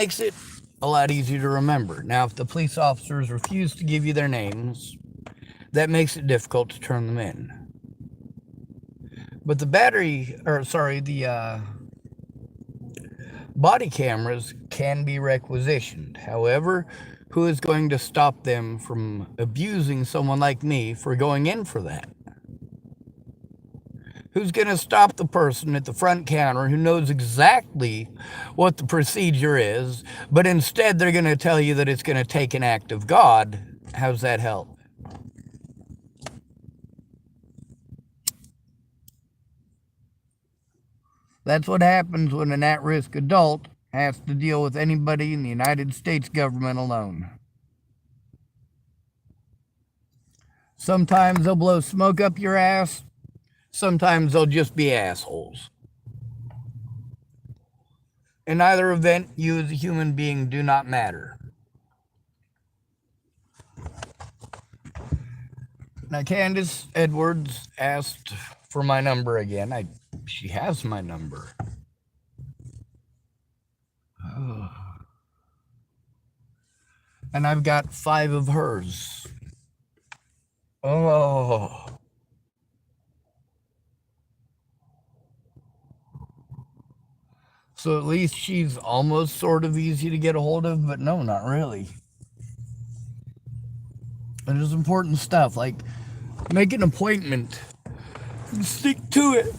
makes it a lot easier to remember. Now, if the police officers refuse to give you their names, that makes it difficult to turn them in. But the body cameras can be requisitioned. However, who is going to stop them from abusing someone like me for going in for that? Who's going to stop the person at the front counter who knows exactly what the procedure is, but instead they're going to tell you that it's going to take an act of God? How's that help? That's what happens when an at-risk adult has to deal with anybody in the United States government alone. Sometimes they'll blow smoke up your ass. Sometimes they'll just be assholes. In either event, you as a human being do not matter. Now, Candace Edwards asked for my number again. She has my number. Oh. And I've got 5 of hers. Oh. So at least she's almost sort of easy to get a hold of, but no, not really. It is important stuff, like make an appointment and stick to it.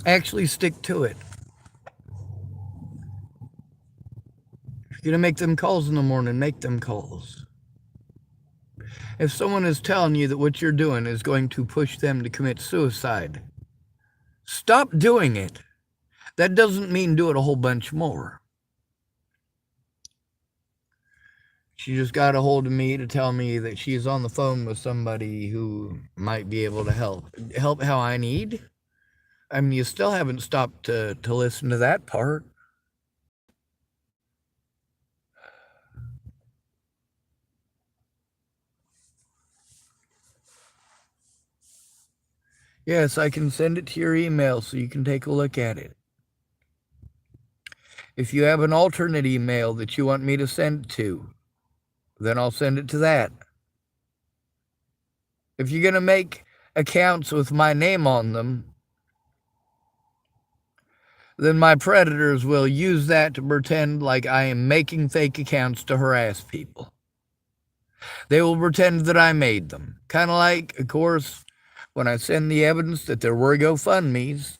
Actually stick to it. If you're going to make them calls in the morning, make them calls. If someone is telling you that what you're doing is going to push them to commit suicide, stop doing it. That doesn't mean do it a whole bunch more. She just got a hold of me to tell me that she's on the phone with somebody who might be able to help. Help how I need? I mean, you still haven't stopped to listen to that part. Yes, I can send it to your email so you can take a look at it. If you have an alternate email that you want me to send it to, then I'll send it to that. If you're going to make accounts with my name on them, then my predators will use that to pretend like I am making fake accounts to harass people. They will pretend that I made them. Kind of like, of course, when I send the evidence that there were GoFundMes.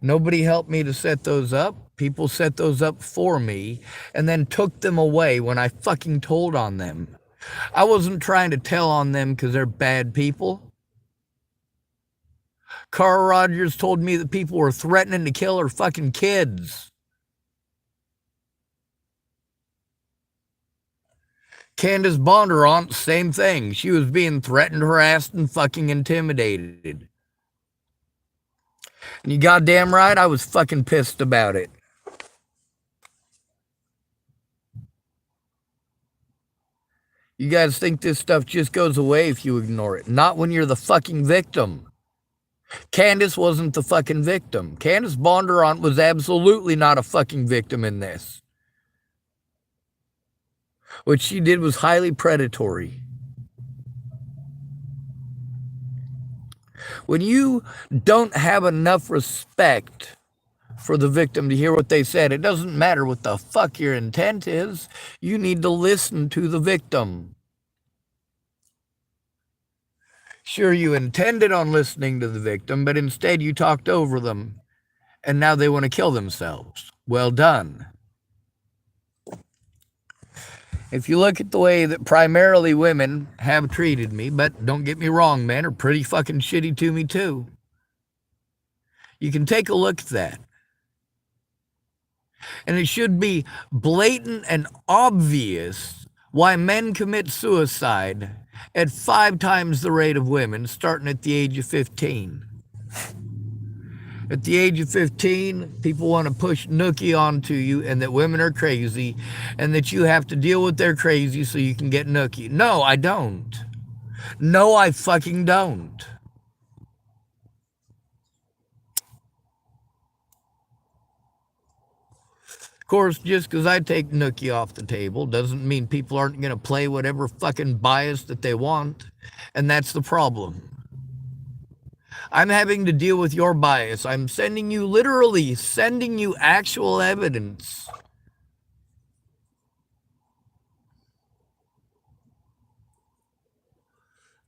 Nobody helped me to set those up. People set those up for me and then took them away when I fucking told on them. I wasn't trying to tell on them because they're bad people. Carl Rogers told me that people were threatening to kill her fucking kids. Candace Bondurant, same thing. She was being threatened, harassed, and fucking intimidated. And you goddamn right, I was fucking pissed about it. You guys think this stuff just goes away if you ignore it. Not when you're the fucking victim. Candace wasn't the fucking victim. Candace Bondurant was absolutely not a fucking victim in this. What she did was highly predatory. When you don't have enough respect for the victim to hear what they said, it doesn't matter what the fuck your intent is. You need to listen to the victim. Sure, you intended on listening to the victim, but instead you talked over them, and now they want to kill themselves. Well done. If you look at the way that primarily women have treated me, but don't get me wrong, men are pretty fucking shitty to me too. You can take a look at that. And it should be blatant and obvious why men commit suicide at 5 times the rate of women, starting at the age of 15. At the age of 15, people want to push nookie onto you and that women are crazy and that you have to deal with their crazy so you can get nookie. No, I don't. No, I fucking don't. Of course, just because I take Nookie off the table doesn't mean people aren't going to play whatever fucking bias that they want. And that's the problem. I'm having to deal with your bias. I'm literally sending you actual evidence.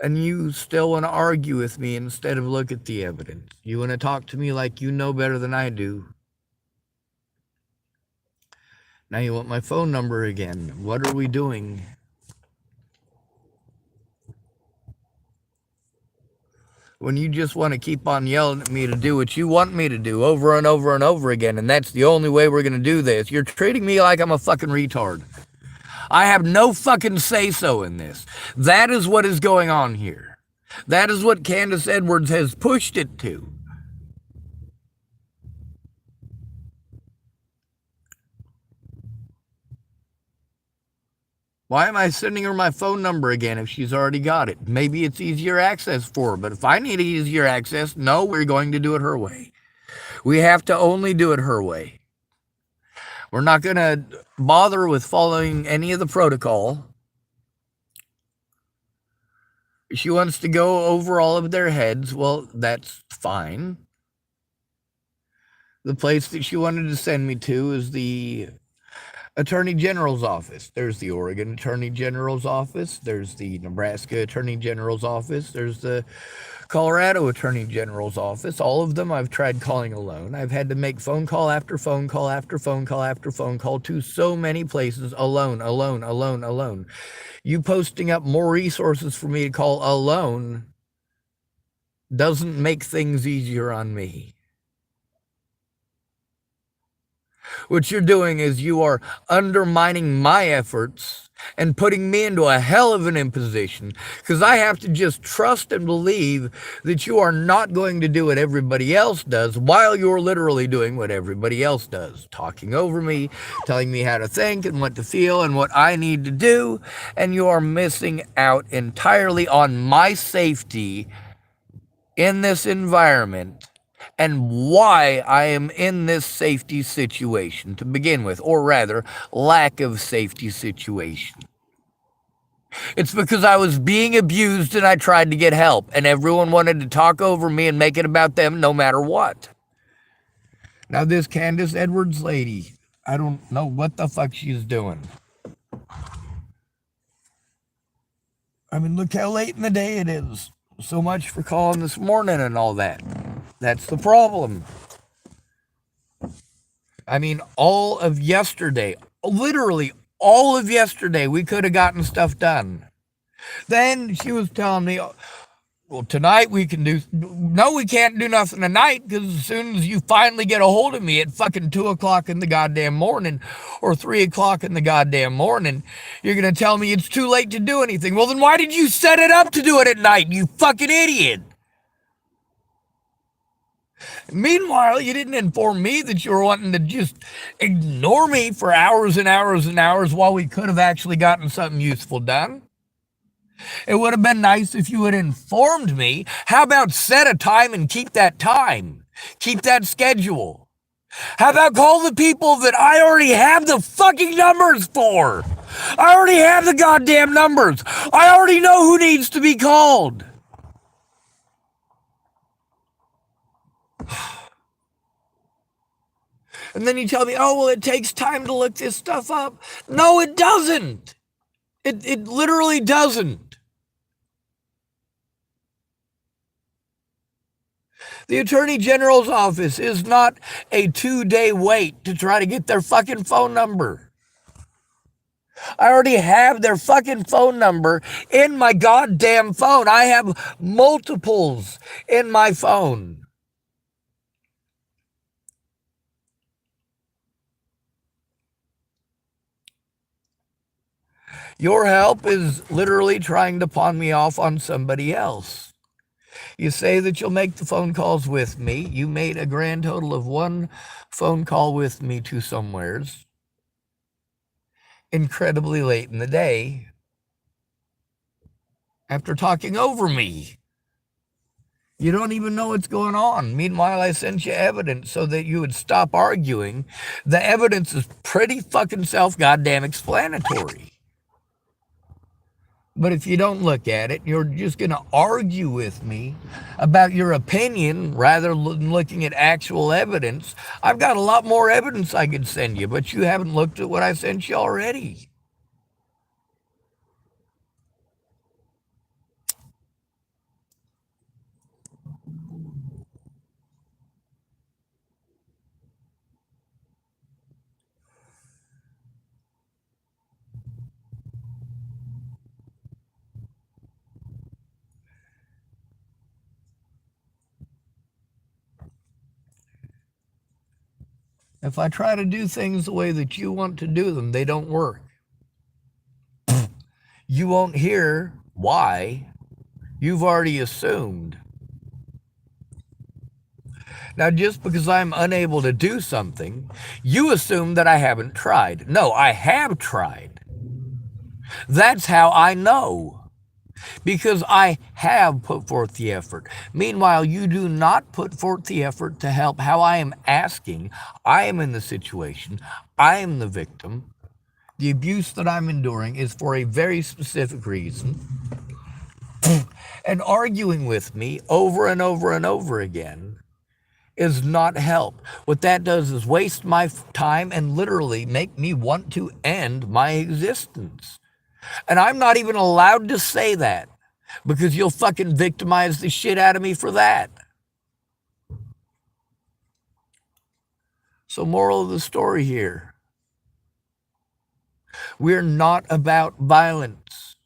And you still want to argue with me instead of look at the evidence. You want to talk to me like you know better than I do. Now you want my phone number again. What are we doing? When you just want to keep on yelling at me to do what you want me to do over and over and over again, and that's the only way we're going to do this. You're treating me like I'm a fucking retard. I have no fucking say-so in this. That is what is going on here. That is what Candace Edwards has pushed it to. Why am I sending her my phone number again if she's already got it? Maybe it's easier access for her, but if I need easier access, no, we're going to do it her way. We have to only do it her way. We're not going to bother with following any of the protocol. She wants to go over all of their heads. Well, that's fine. The place that she wanted to send me to is the Attorney General's office. There's the Oregon Attorney General's office. There's the Nebraska Attorney General's office. There's the Colorado Attorney General's office. All of them I've tried calling alone. I've had to make phone call after phone call after phone call after phone call to so many places alone. You posting up more resources for me to call alone doesn't make things easier on me. What you're doing is you are undermining my efforts and putting me into a hell of an imposition because I have to just trust and believe that you are not going to do what everybody else does while you're literally doing what everybody else does, talking over me, telling me how to think and what to feel and what I need to do, and you are missing out entirely on my safety in this environment and why I am in this safety situation to begin with, or rather, lack of safety situation. It's because I was being abused and I tried to get help, and everyone wanted to talk over me and make it about them no matter what. Now this Candace Edwards lady, I don't know what the fuck she's doing. I mean, look how late in the day it is. So much for calling this morning and all that. That's the problem. I mean, all of yesterday, literally all of yesterday, we could have gotten stuff done. Then she was telling me, well, tonight we can do, no, we can't do nothing tonight because as soon as you finally get a hold of me at fucking 2 o'clock in the goddamn morning or 3 o'clock in the goddamn morning, you're going to tell me it's too late to do anything. Well, then why did you set it up to do it at night, you fucking idiot? Meanwhile, you didn't inform me that you were wanting to just ignore me for hours and hours and hours while we could have actually gotten something useful done. It would have been nice if you had informed me. How about set a time and keep that time? Keep that schedule. How about call the people that I already have the fucking numbers for? I already have the goddamn numbers. I already know who needs to be called. And then you tell me, oh, well, it takes time to look this stuff up. No, it doesn't. It literally doesn't. The Attorney General's office is not a 2-day wait to try to get their fucking phone number. I already have their fucking phone number in my goddamn phone. I have multiples in my phone. Your help is literally trying to pawn me off on somebody else. You say that you'll make the phone calls with me. You made a grand total of 1 phone call with me to somewheres incredibly late in the day. after talking over me. You don't even know what's going on. Meanwhile, I sent you evidence so that you would stop arguing. The evidence is pretty fucking self-goddamn explanatory. But if you don't look at it, you're just going to argue with me about your opinion rather than looking at actual evidence. I've got a lot more evidence I could send you, but you haven't looked at what I sent you already. If I try to do things the way that you want to do them, they don't work. You won't hear why. You've already assumed. Now, just because I'm unable to do something, you assume that I haven't tried. No, I have tried. That's how I know. Because I have put forth the effort. Meanwhile, you do not put forth the effort to help how I am asking. I am in the situation. I am the victim. The abuse that I'm enduring is for a very specific reason. And arguing with me over and over and over again is not help. What that does is waste my time and literally make me want to end my existence. And I'm not even allowed to say that because you'll fucking victimize the shit out of me for that. So, moral of the story here, we're not about violence.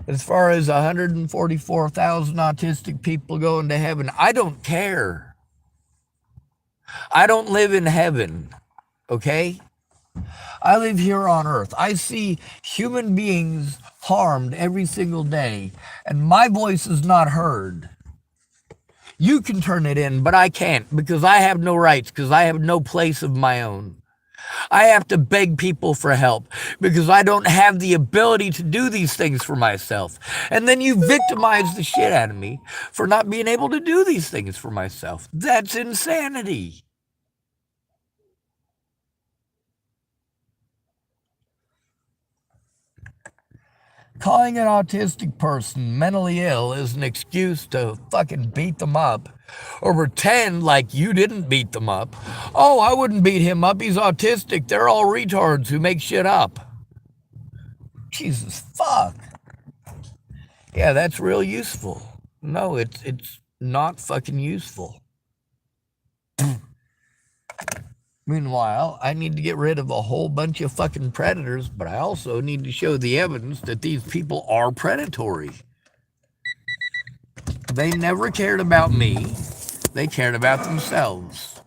As far as 144,000 autistic people going to heaven, I don't care. I don't live in heaven, okay? I live here on earth. I see human beings harmed every single day, and my voice is not heard. You can turn it in, but I can't because I have no rights, because I have no place of my own. I have to beg people for help because I don't have the ability to do these things for myself. And then you victimize the shit out of me for not being able to do these things for myself. That's insanity. Calling an autistic person mentally ill is an excuse to fucking beat them up or pretend like you didn't beat them up. Oh, I wouldn't beat him up. He's autistic. They're all retards who make shit up. Jesus fuck. Yeah, that's real useful. No, it's not fucking useful. Meanwhile, I need to get rid of a whole bunch of fucking predators, but I also need to show the evidence that these people are predatory. They never cared about me. They cared about themselves.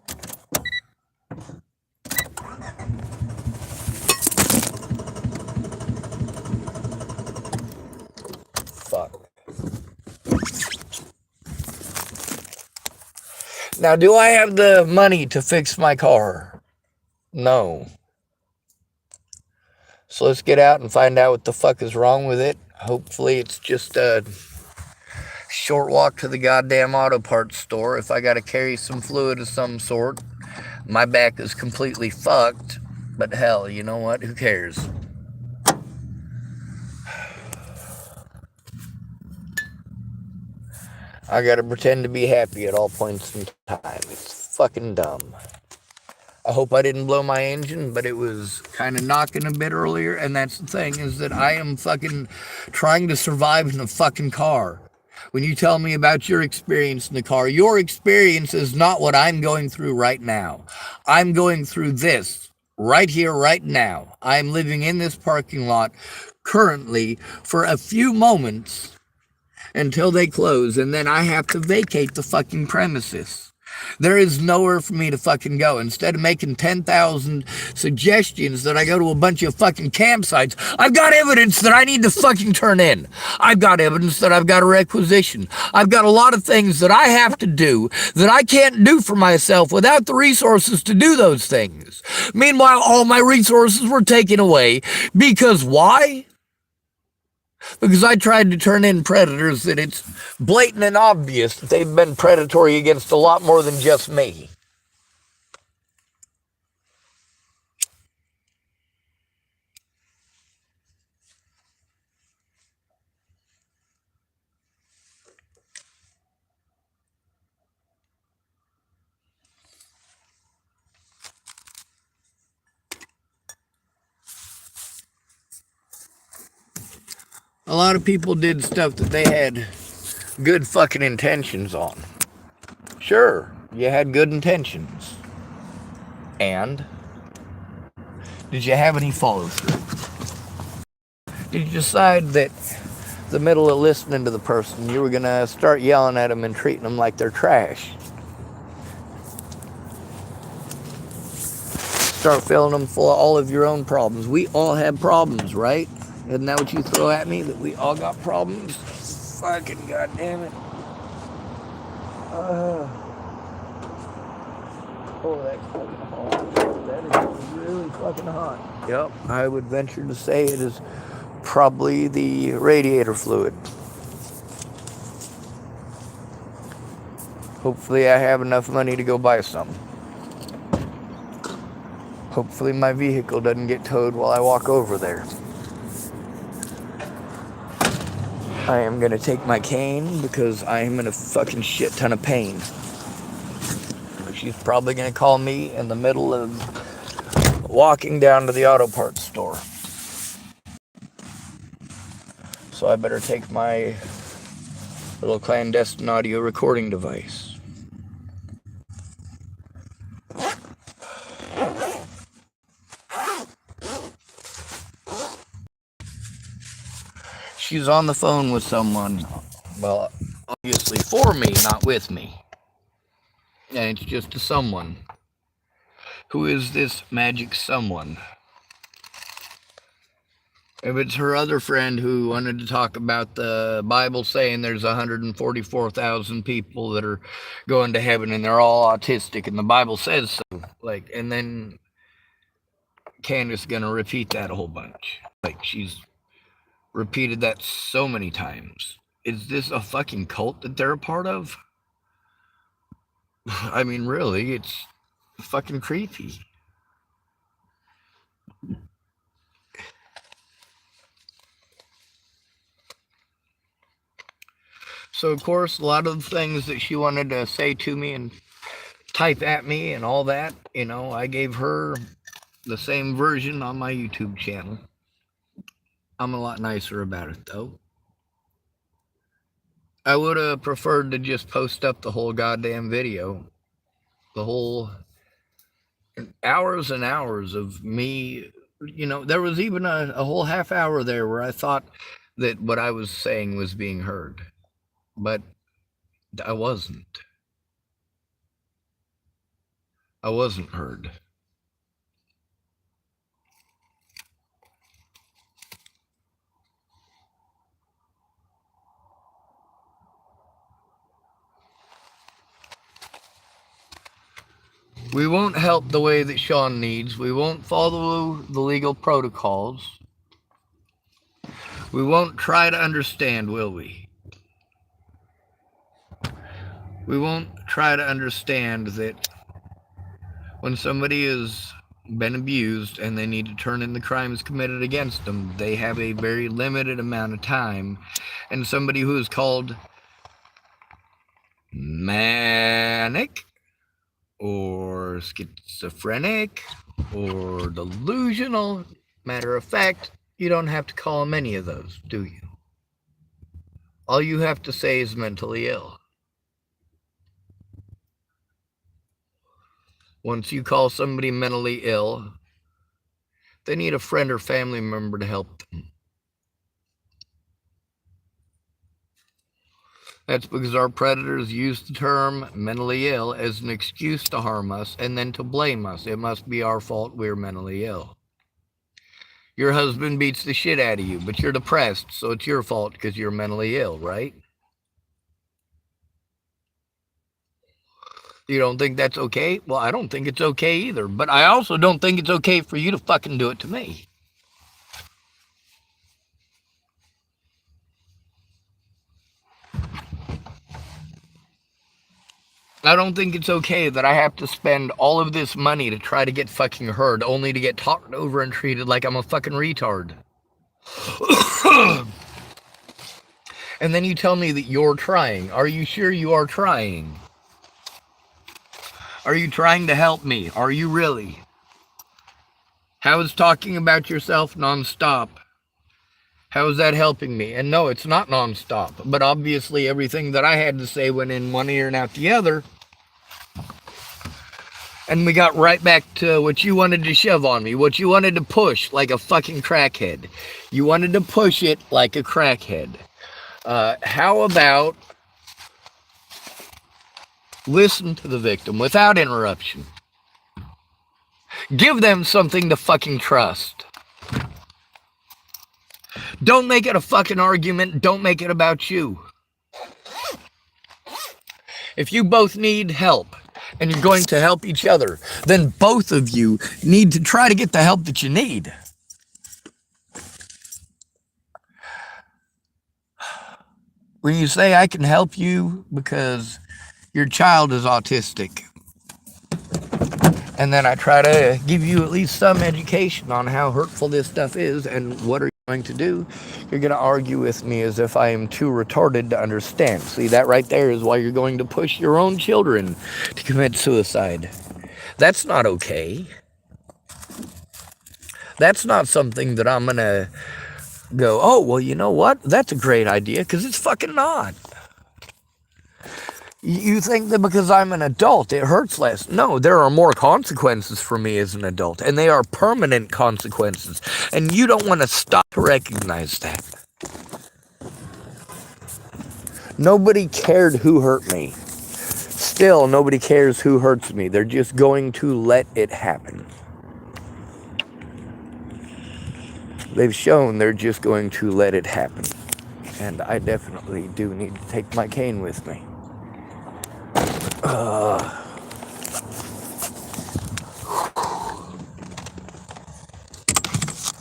Fuck. Now, do I have the money to fix my car? No. So let's get out and find out what the fuck is wrong with it. Hopefully it's just a short walk to the goddamn auto parts store. If I gotta carry some fluid of some sort, my back is completely fucked. But hell, you know what? Who cares? I gotta pretend to be happy at all points in time. It's fucking dumb. I hope I didn't blow my engine, but it was kind of knocking a bit earlier. And that's the thing, is that I am fucking trying to survive in a fucking car. When you tell me about your experience in the car, your experience is not what I'm going through right now. I'm going through this right here, right now. I'm living in this parking lot currently for a few moments until they close, and then I have to vacate the fucking premises. There is nowhere for me to fucking go. Instead of making 10,000 suggestions that I go to a bunch of fucking campsites, I've got evidence that I need to fucking turn in. I've got evidence that I've got a requisition. I've got a lot of things that I have to do that I can't do for myself without the resources to do those things. Meanwhile, all my resources were taken away because why? Because I tried to turn in predators that it's blatant and obvious that they've been predatory against a lot more than just me. A lot of people did stuff that they had good fucking intentions on. Sure, you had good intentions. And did you have any follow through? Did you decide that the middle of listening to the person, you were gonna start yelling at them and treating them like they're trash? Start filling them full of all of your own problems. We all have problems, right? Isn't that what you throw at me? That we all got problems? Fucking goddamn it. Oh, that's fucking hot. That is really fucking hot. Yep, I would venture to say it is probably the radiator fluid. Hopefully I have enough money to go buy some. Hopefully my vehicle doesn't get towed while I walk over there. I am going to take my cane because I am in a fucking shit ton of pain. She's probably going to call me in the middle of walking down to the auto parts store. So I better take my little clandestine audio recording device. She's on the phone with someone. Well, obviously for me, not with me. And it's just a someone. Who is this magic someone? If it's her other friend who wanted to talk about the Bible saying there's 144,000 people that are going to heaven and they're all autistic and the Bible says so. Like, and then Candace gonna repeat that a whole bunch. Like, she's repeated that so many times. Is this a fucking cult that they're a part of? I mean, really, it's fucking creepy. So, of course, a lot of the things that she wanted to say to me and type at me and all that, you know, I gave her the same version on my YouTube channel. I'm a lot nicer about it, though. I would have preferred to just post up the whole goddamn video. The whole hours and hours of me, you know, there was even a whole half hour there where I thought that what I was saying was being heard. But I wasn't. I wasn't heard. We won't help the way that Sean needs. We won't follow the legal protocols. We won't try to understand, will we? We won't try to understand that when somebody has been abused and they need to turn in the crimes committed against them, they have a very limited amount of time. And somebody who is called manic or schizophrenic or delusional, matter of fact, you don't have to call them any of those, do you? All you have to say is mentally ill. Once you call somebody mentally ill, they need a friend or family member to help them. That's because our predators use the term mentally ill as an excuse to harm us and then to blame us. It must be our fault we're mentally ill. Your husband beats the shit out of you, but you're depressed, so it's your fault because you're mentally ill, right? You don't think that's okay? Well, I don't think it's okay either, but I also don't think it's okay for you to fucking do it to me. I don't think it's okay that I have to spend all of this money to try to get fucking heard, only to get talked over and treated like I'm a fucking retard. And then you tell me that you're trying. Are you sure you are trying? Are you trying to help me? Are you really? How is talking about yourself nonstop? How is that helping me? And no, it's not nonstop. But obviously everything that I had to say went in one ear and out the other. And we got right back to what you wanted to shove on me. What you wanted to push like a fucking crackhead. You wanted to push it like a crackhead. How about listen to the victim without interruption? Give them something to fucking trust. Don't make it a fucking argument. Don't make it about you. If you both need help and you're going to help each other, then both of you need to try to get the help that you need. When you say I can help you because your child is autistic, and then I try to give you at least some education on how hurtful this stuff is and what are you going to do, you're going to argue with me as if I am too retarded to understand. See, that right there is why you're going to push your own children to commit suicide. That's not okay. That's not something that I'm going to go, oh, well, you know what? That's a great idea, because it's fucking not. You think that because I'm an adult, it hurts less. No, there are more consequences for me as an adult, and they are permanent consequences. And you don't want to stop to recognize that. Nobody cared who hurt me. Still, nobody cares who hurts me. They're just going to let it happen. They've shown they're just going to let it happen. And I definitely do need to take my cane with me.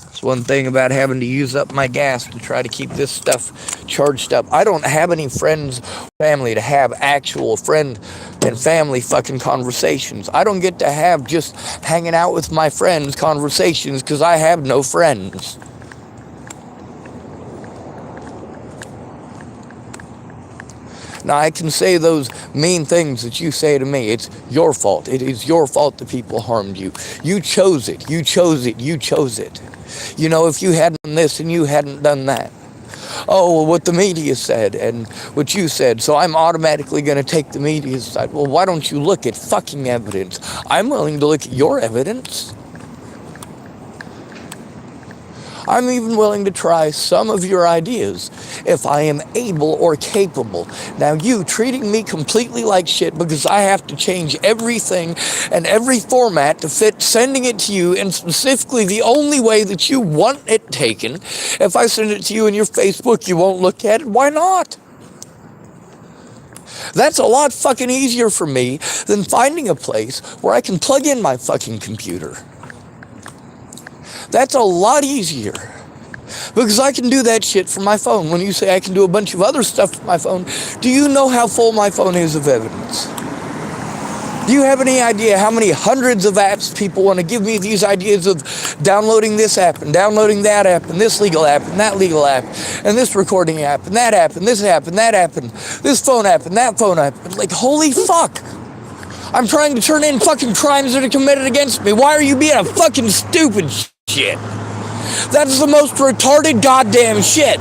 It's one thing about having to use up my gas to try to keep this stuff charged up. I don't have any friends, family to have actual friend and family fucking conversations. I don't get to have just hanging out with my friends conversations because I have no friends. Now, I can say those mean things that you say to me. It's your fault. It is your fault that people harmed you. You chose it. You chose it. You chose it. You know, if you hadn't done this and you hadn't done that. Oh, well, what the media said and what you said, so I'm automatically going to take the media's side. Well, why don't you look at fucking evidence? I'm willing to look at your evidence. I'm even willing to try some of your ideas if I am able or capable. Now, you treating me completely like shit because I have to change everything and every format to fit sending it to you, and specifically the only way that you want it taken. If I send it to you in your Facebook, you won't look at it. Why not? That's a lot fucking easier for me than finding a place where I can plug in my fucking computer. That's a lot easier, because I can do that shit from my phone. When you say I can do a bunch of other stuff from my phone, do you know how full my phone is of evidence? Do you have any idea how many hundreds of apps people want to give me these ideas of downloading this app and downloading that app and this legal app and that legal app and this recording app and that app and this app and that app and this phone app and that phone app? Like, holy fuck. I'm trying to turn in fucking crimes that are committed against me. Why are you being a fucking stupid shit? That's the most retarded goddamn shit.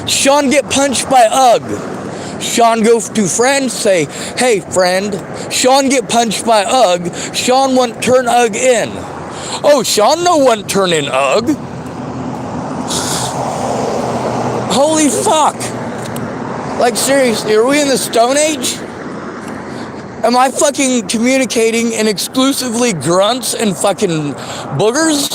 Sean get punched by UGG. Sean go to friend, say, hey friend. Sean get punched by UGG. Sean won't turn UGG in. Oh, Sean no one turn in UGG. Holy fuck. Like, seriously, are we in the Stone Age? Am I fucking communicating in exclusively grunts and fucking boogers?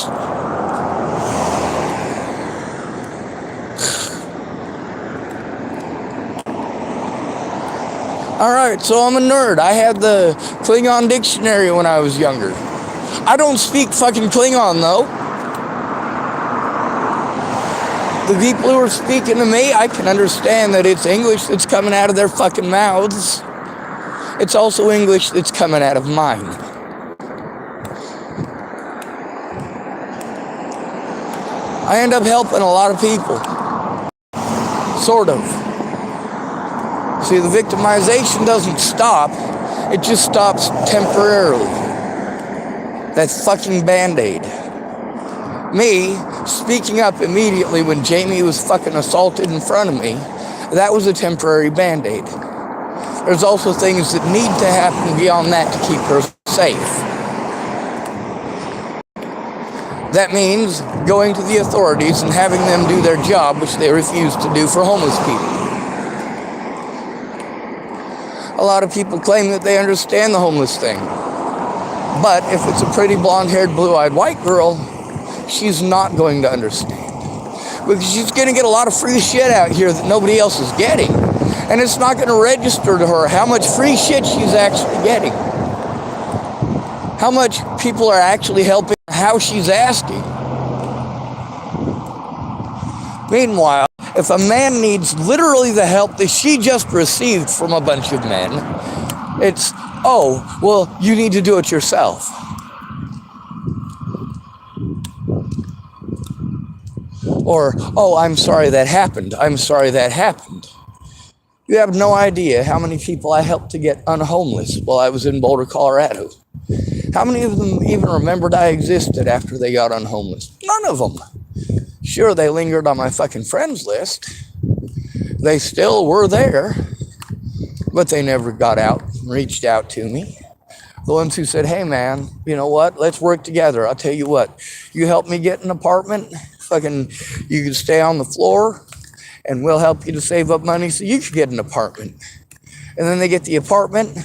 Alright, so I'm a nerd. I had the Klingon dictionary when I was younger. I don't speak fucking Klingon, though. The people who are speaking to me, I can understand that it's English that's coming out of their fucking mouths. It's also English that's coming out of mine. I end up helping a lot of people. Sort of. See, the victimization doesn't stop. It just stops temporarily. That's fucking Band-Aid. Me speaking up immediately when Jamie was fucking assaulted in front of me, that was a temporary Band-Aid. There's also things that need to happen beyond that to keep her safe. That means going to the authorities and having them do their job, which they refuse to do for homeless people. A lot of people claim that they understand the homeless thing. But if it's a pretty blonde-haired, blue-eyed white girl, she's not going to understand. Because she's going to get a lot of free shit out here that nobody else is getting. And it's not going to register to her how much free shit she's actually getting. How much people are actually helping her, how she's asking. Meanwhile, if a man needs literally the help that she just received from a bunch of men, it's, oh, well, you need to do it yourself. Or, oh, I'm sorry that happened. I'm sorry that happened. You have no idea how many people I helped to get unhomeless while I was in Boulder, Colorado. How many of them even remembered I existed after they got unhomeless? None of them. Sure, they lingered on my fucking friends list. They still were there, but they never got out and reached out to me. The ones who said, hey man, you know what? Let's work together. I'll tell you what, you help me get an apartment, fucking, you can stay on the floor and we'll help you to save up money so you can get an apartment. And then they get the apartment.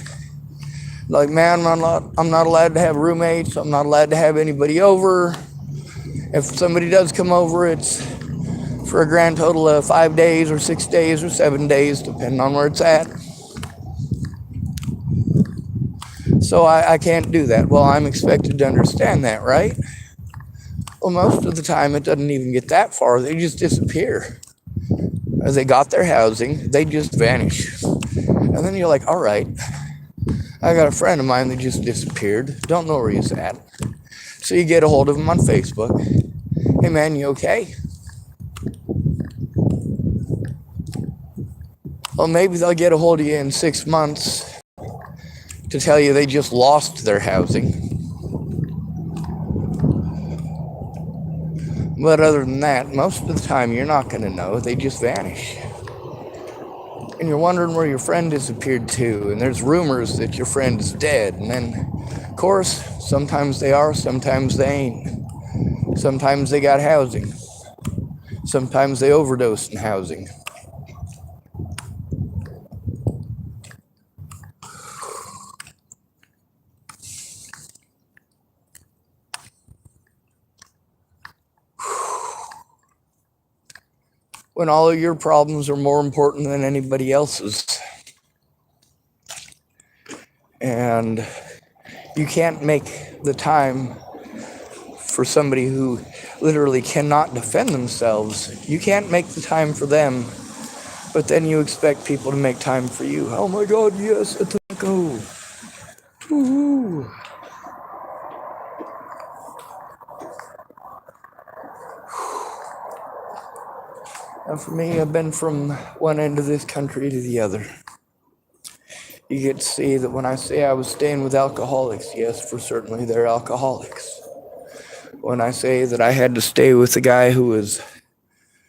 Like, man, I'm not allowed to have roommates. I'm not allowed to have anybody over. If somebody does come over, it's for a grand total of 5 days or 6 days or 7 days, depending on where it's at. So I can't do that. Well, I'm expected to understand that, right? Well, most of the time it doesn't even get that far. They just disappear. As they got their housing, they just vanish. And then you're like, all right, I got a friend of mine that just disappeared. Don't know where he's at. So you get a hold of him on Facebook. Hey man, you okay? Well, maybe they'll get a hold of you in 6 months to tell you they just lost their housing. But other than that, most of the time you're not going to know. They just vanish. And you're wondering where your friend disappeared to. And there's rumors that your friend is dead. And then, of course, sometimes they are, sometimes they ain't. Sometimes they got housing. Sometimes they overdosed in housing. When all of your problems are more important than anybody else's. And you can't make the time for somebody who literally cannot defend themselves. You can't make the time for them, but then you expect people to make time for you. Oh my God, yes, a taco. Woo-hoo. And for me, I've been from one end of this country to the other. You get to see that when I say I was staying with alcoholics, yes, for certainly they're alcoholics. When I say that I had to stay with a guy who was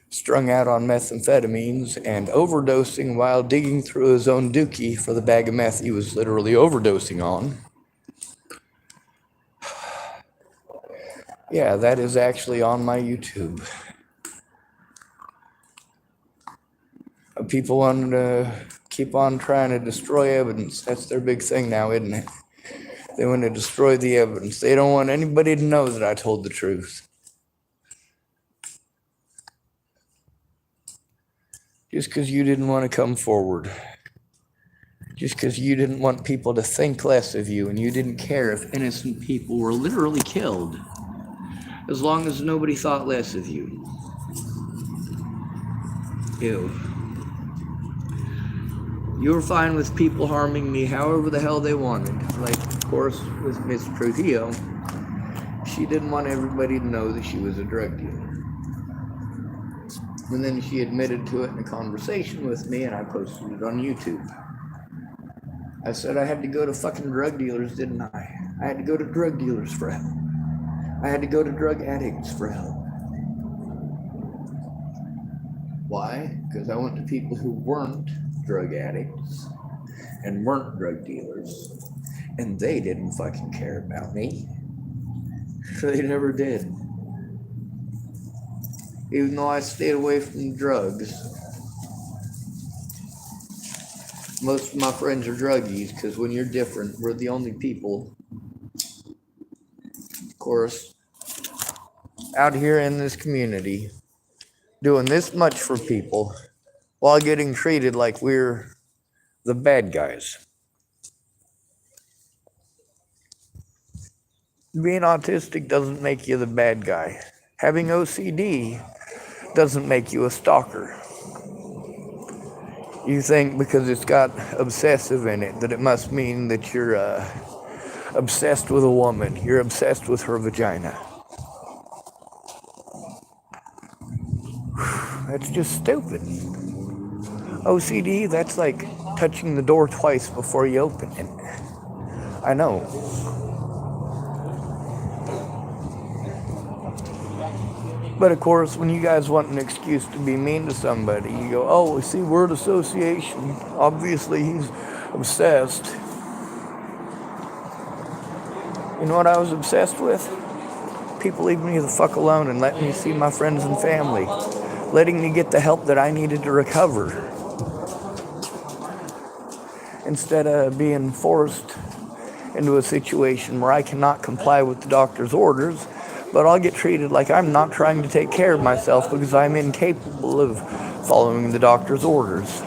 strung out on methamphetamines and overdosing while digging through his own dookie for the bag of meth he was literally overdosing on. Yeah, that is actually on my YouTube. People want to keep on trying to destroy evidence. That's their big thing now, isn't it? They want to destroy the evidence. They don't want anybody to know that I told the truth. Just because you didn't want to come forward. Just because you didn't want people to think less of you and you didn't care if innocent people were literally killed. As long as nobody thought less of you. Ew. You were fine with people harming me however the hell they wanted. Like, of course, with Miss Trujillo, she didn't want everybody to know that she was a drug dealer. And then she admitted to it in a conversation with me, and I posted it on YouTube. I said I had to go to fucking drug dealers, didn't I? I had to go to drug dealers for help. I had to go to drug addicts for help. Why? Because I went to people who weren't drug addicts and weren't drug dealers, and they didn't fucking care about me. They never did. Even though I stayed away from drugs. Most of my friends are druggies, because when you're different, we're the only people, of course, out here in this community doing this much for people while getting treated like we're the bad guys. Being autistic doesn't make you the bad guy. Having OCD doesn't make you a stalker. You think because it's got obsessive in it that it must mean that you're obsessed with a woman. You're obsessed with her vagina. That's just stupid. OCD, that's like touching the door twice before you open it. I know. But of course, when you guys want an excuse to be mean to somebody, you go, oh, see, word association. Obviously, he's obsessed. You know what I was obsessed with? People leaving me the fuck alone and letting me see my friends and family. Letting me get the help that I needed to recover. Instead of being forced into a situation where I cannot comply with the doctor's orders, but I'll get treated like I'm not trying to take care of myself because I'm incapable of following the doctor's orders.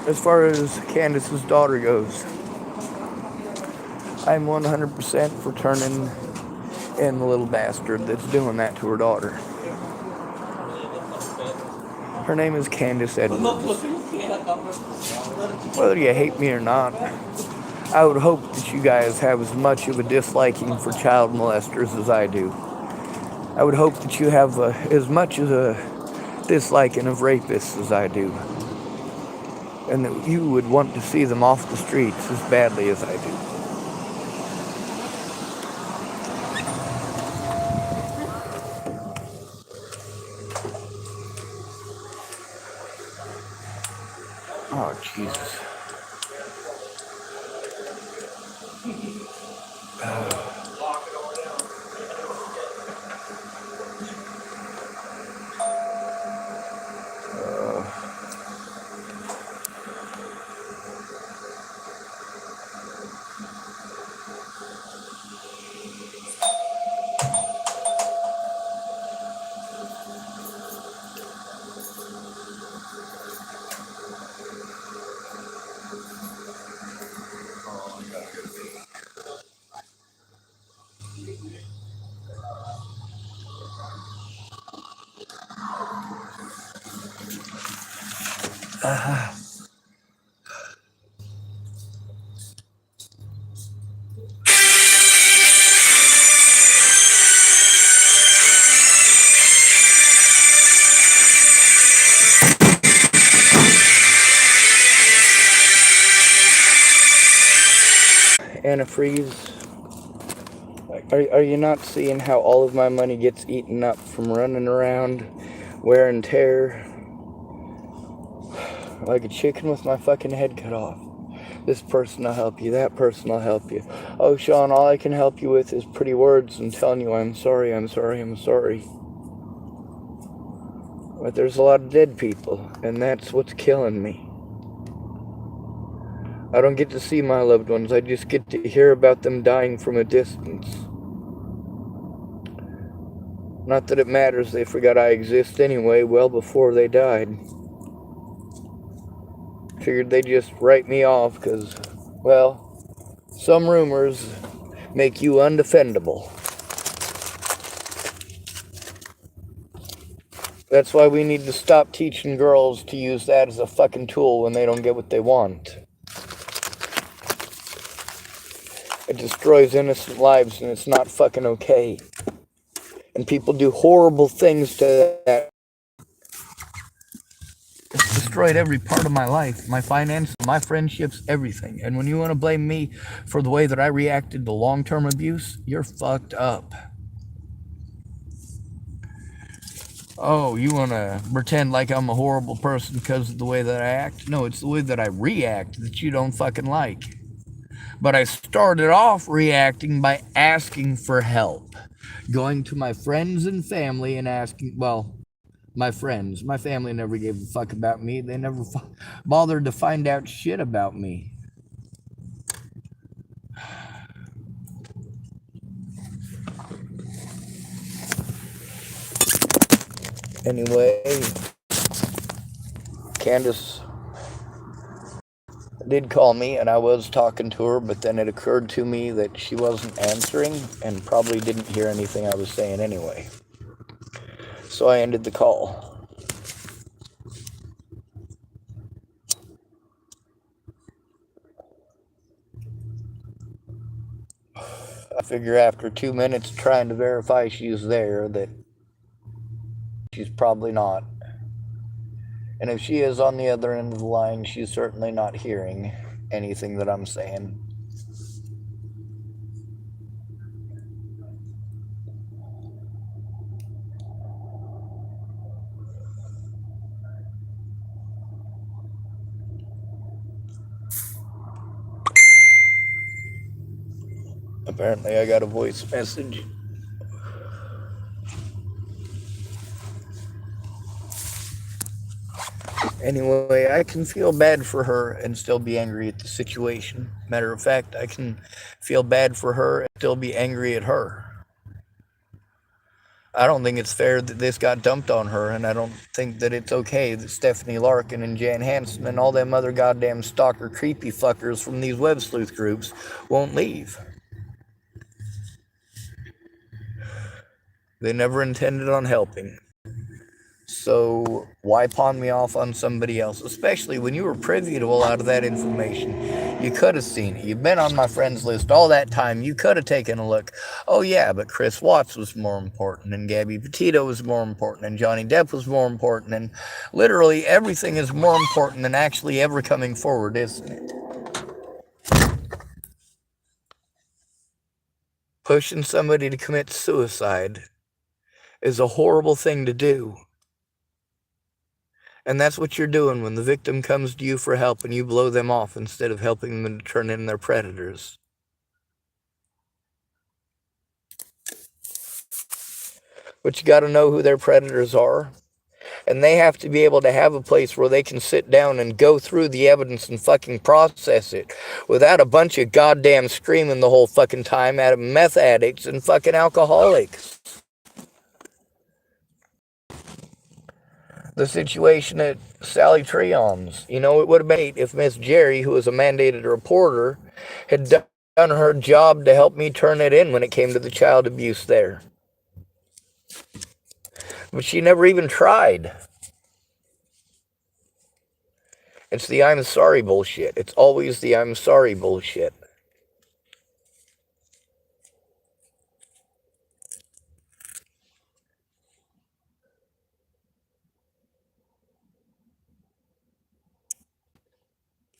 As far as Candace's daughter goes, I'm 100% for turning in the little bastard that's doing that to her daughter. Her name is Candace Edwards. Whether you hate me or not, I would hope that you guys have as much of a disliking for child molesters as I do. I would hope that you have as much as a disliking of rapists as I do. And that you would want to see them off the streets as badly as I do. Oh, Jesus. Antifreeze. Are you not seeing how all of my money gets eaten up from running around, wear and tear, like a chicken with my fucking head cut off? This person will help you, that person will help you. Oh, Sean, all I can help you with is pretty words and telling you I'm sorry, I'm sorry, I'm sorry. But there's a lot of dead people, and that's what's killing me. I don't get to see my loved ones, I just get to hear about them dying from a distance. Not that it matters, they forgot I exist anyway, well before they died. Figured they'd just write me off because, well, some rumors make you undefendable. That's why we need to stop teaching girls to use that as a fucking tool when they don't get what they want. It destroys innocent lives and it's not fucking okay. And people do horrible things to that. It's destroyed every part of my life, my finances, my friendships, everything. And when you want to blame me for the way that I reacted to long-term abuse, you're fucked up. Oh, you want to pretend like I'm a horrible person because of the way that I act? No, it's the way that I react that you don't fucking like. But I started off reacting by asking for help. Going to my friends and family and asking, well, my friends. My family never gave a fuck about me. They never bothered to find out shit about me. Anyway, Candace did call me and I was talking to her, but then it occurred to me that she wasn't answering and probably didn't hear anything I was saying anyway. So I ended the call. I figure after 2 minutes trying to verify she's there that she's probably not. And if she is on the other end of the line, she's certainly not hearing anything that I'm saying. Apparently I got a voice message. Anyway, I can feel bad for her and still be angry at the situation. Matter of fact, I can feel bad for her and still be angry at her. I don't think it's fair that this got dumped on her, and I don't think that it's okay that Stephanie Larkin and Jan Hansen and all them other goddamn stalker creepy fuckers from these web sleuth groups won't leave. They never intended on helping. So why pawn me off on somebody else? Especially when you were privy to a lot of that information. You could have seen it. You've been on my friends list all that time. You could have taken a look. Oh yeah, but Chris Watts was more important, and Gabby Petito was more important, and Johnny Depp was more important, and literally everything is more important than actually ever coming forward, isn't it? Pushing somebody to commit suicide is a horrible thing to do. And that's what you're doing when the victim comes to you for help and you blow them off instead of helping them to turn in their predators. But you got to know who their predators are. And they have to be able to have a place where they can sit down and go through the evidence and fucking process it without a bunch of goddamn screaming the whole fucking time at meth addicts and fucking alcoholics. The situation at Sally Treon's. You know, it would have been if Miss Jerry, who was a mandated reporter, had done her job to help me turn it in when it came to the child abuse there. But she never even tried. It's the I'm sorry bullshit. It's always the I'm sorry bullshit.